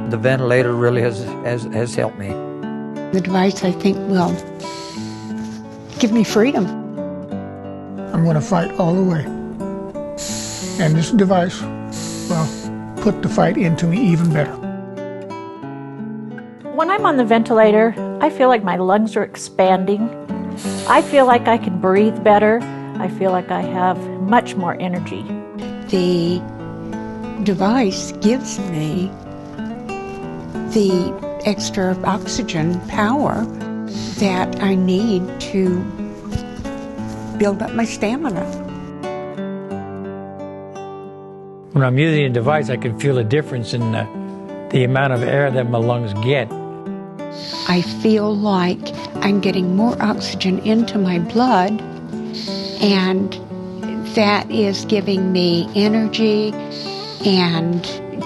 The ventilator really has helped me. The device, I think, will give me freedom. I'm going to fight all the way. And this device will put the fight into me even better. When I'm on the ventilator, I feel like my lungs are expanding. I feel like I can breathe better. I feel like I have much more energy. The device gives me the extra oxygen power that I need to build up my stamina. When I'm using a device, I can feel a difference in the amount of air that my lungs get. I feel like I'm getting more oxygen into my blood, and that is giving me energy and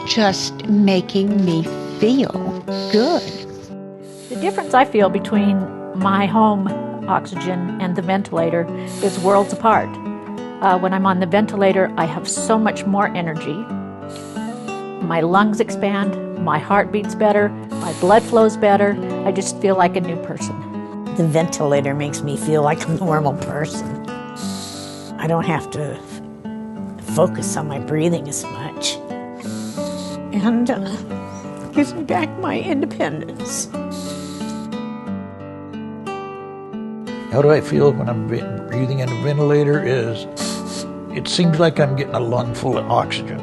just making me feel good. The difference I feel between my home oxygen and the ventilator is worlds apart. When I'm on the ventilator, I have so much more energy. My lungs expand, my heart beats better, my blood flows better. I just feel like a new person. The ventilator makes me feel like a normal person. I don't have to focus on my breathing as much. And gives me back my independence. How do I feel when I'm breathing in a ventilator it seems like I'm getting a lung full of oxygen.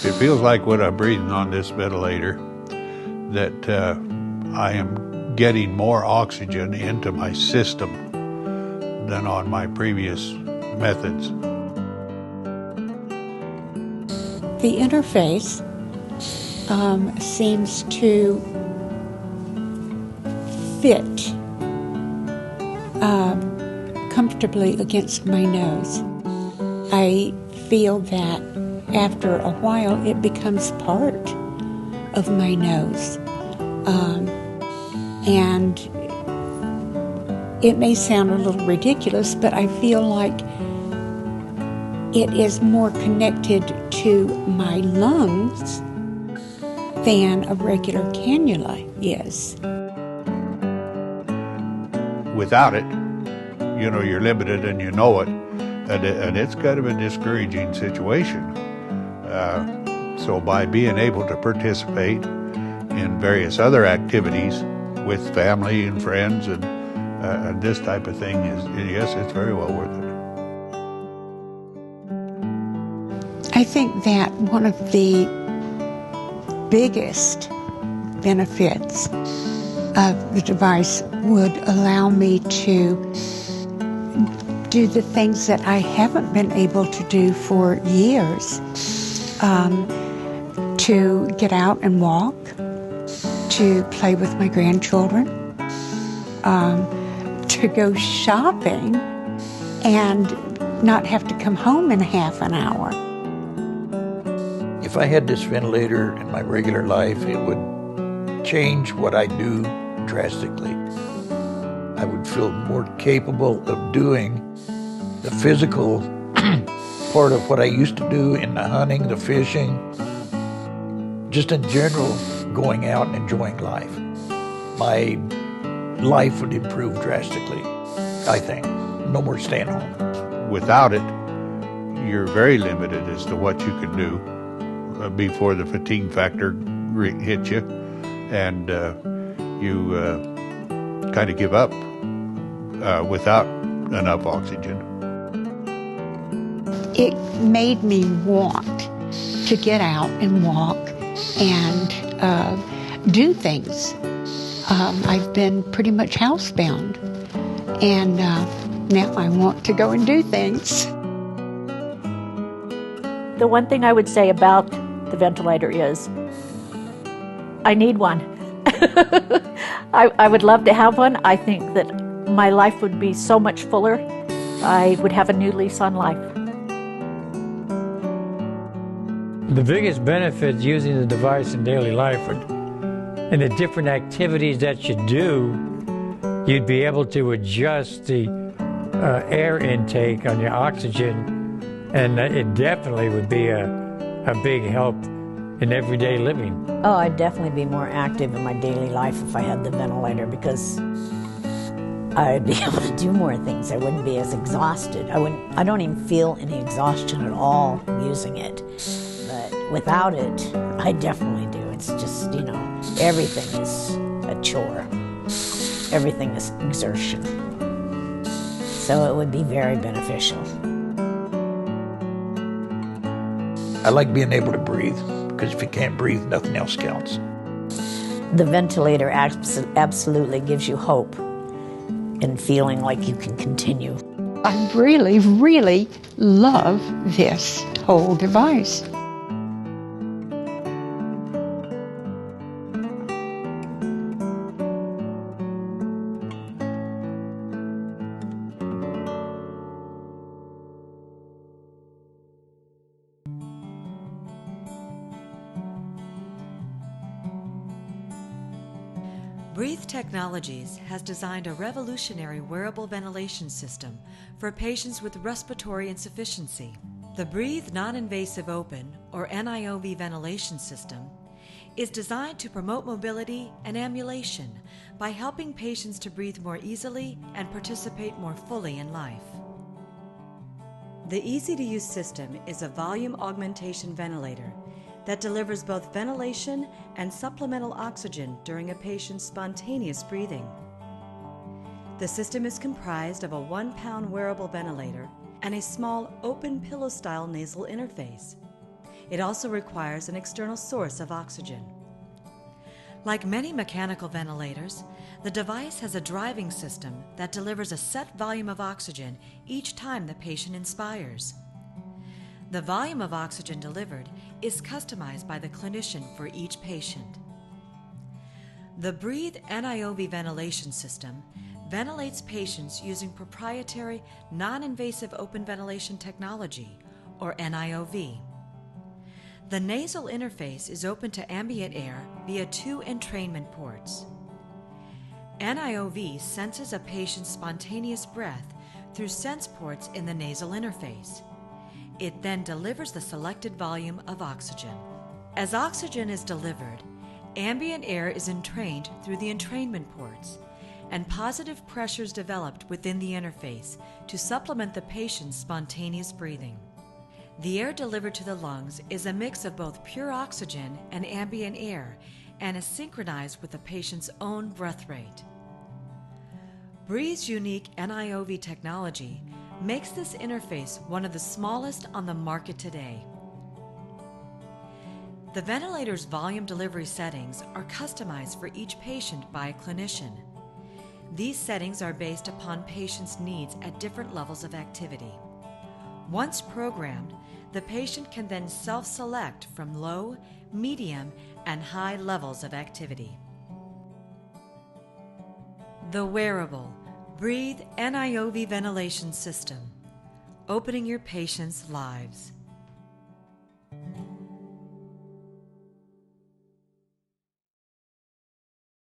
It feels like when I'm breathing on this ventilator that I am getting more oxygen into my system than on my previous methods. The interface seems to fit comfortably against my nose. I feel that after a while it becomes part of my nose. And it may sound a little ridiculous, but I feel like it is more connected to my lungs than a regular cannula is. Without it, you're limited and you know it, and it's kind of a discouraging situation. So by being able to participate in various other activities with family and friends and this type of thing yes, it's very well worth it. I think that one of the biggest benefits of the device would allow me to do the things that I haven't been able to do for years. To get out and walk, to play with my grandchildren, to go shopping and not have to come home in half an hour. If I had this ventilator in my regular life, it would change what I do drastically. I would feel more capable of doing the physical part of what I used to do in the hunting, the fishing, just in general, going out and enjoying life. My life would improve drastically, I think. No more staying home. Without it, you're very limited as to what you can do before the fatigue factor hits you, and you kind of give up without enough oxygen. It made me want to get out and walk and do things. I've been pretty much housebound, and now I want to go and do things. The one thing I would say about the ventilator is I need one. I would love to have one. I think that my life would be so much fuller. I would have a new lease on life. The biggest benefit using the device in daily life and the different activities that you do, you'd be able to adjust the air intake on your oxygen, and it definitely would be a big help in everyday living? Oh, I'd definitely be more active in my daily life if I had the ventilator, because I'd be able to do more things. I wouldn't be as exhausted. I don't even feel any exhaustion at all using it. But without it, I definitely do. It's just, everything is a chore. Everything is exertion. So it would be very beneficial. I like being able to breathe, because if you can't breathe, nothing else counts. The ventilator absolutely gives you hope and feeling like you can continue. I really, really love this whole device. Breathe Technologies has designed a revolutionary wearable ventilation system for patients with respiratory insufficiency. The Breathe Non-Invasive Open, or NIOV ventilation system, is designed to promote mobility and ambulation by helping patients to breathe more easily and participate more fully in life. The easy-to-use system is a volume augmentation ventilator that delivers both ventilation and supplemental oxygen during a patient's spontaneous breathing. The system is comprised of a 1-pound wearable ventilator and a small open pillow-style nasal interface. It also requires an external source of oxygen. Like many mechanical ventilators, the device has a driving system that delivers a set volume of oxygen each time the patient inspires. The volume of oxygen delivered is customized by the clinician for each patient. The Breathe NIOV ventilation system ventilates patients using proprietary non-invasive open ventilation technology, or NIOV. The nasal interface is open to ambient air via 2 entrainment ports. NIOV senses a patient's spontaneous breath through sense ports in the nasal interface. It then delivers the selected volume of oxygen. As oxygen is delivered, ambient air is entrained through the entrainment ports, and positive pressures developed within the interface to supplement the patient's spontaneous breathing. The air delivered to the lungs is a mix of both pure oxygen and ambient air and is synchronized with the patient's own breath rate. Breathe's unique NIOV technology makes this interface one of the smallest on the market today. The ventilator's volume delivery settings are customized for each patient by a clinician. These settings are based upon patients' needs at different levels of activity. Once programmed, the patient can then self-select from low, medium, and high levels of activity. The wearable Breathe NIOV ventilation system, opening your patients' lives.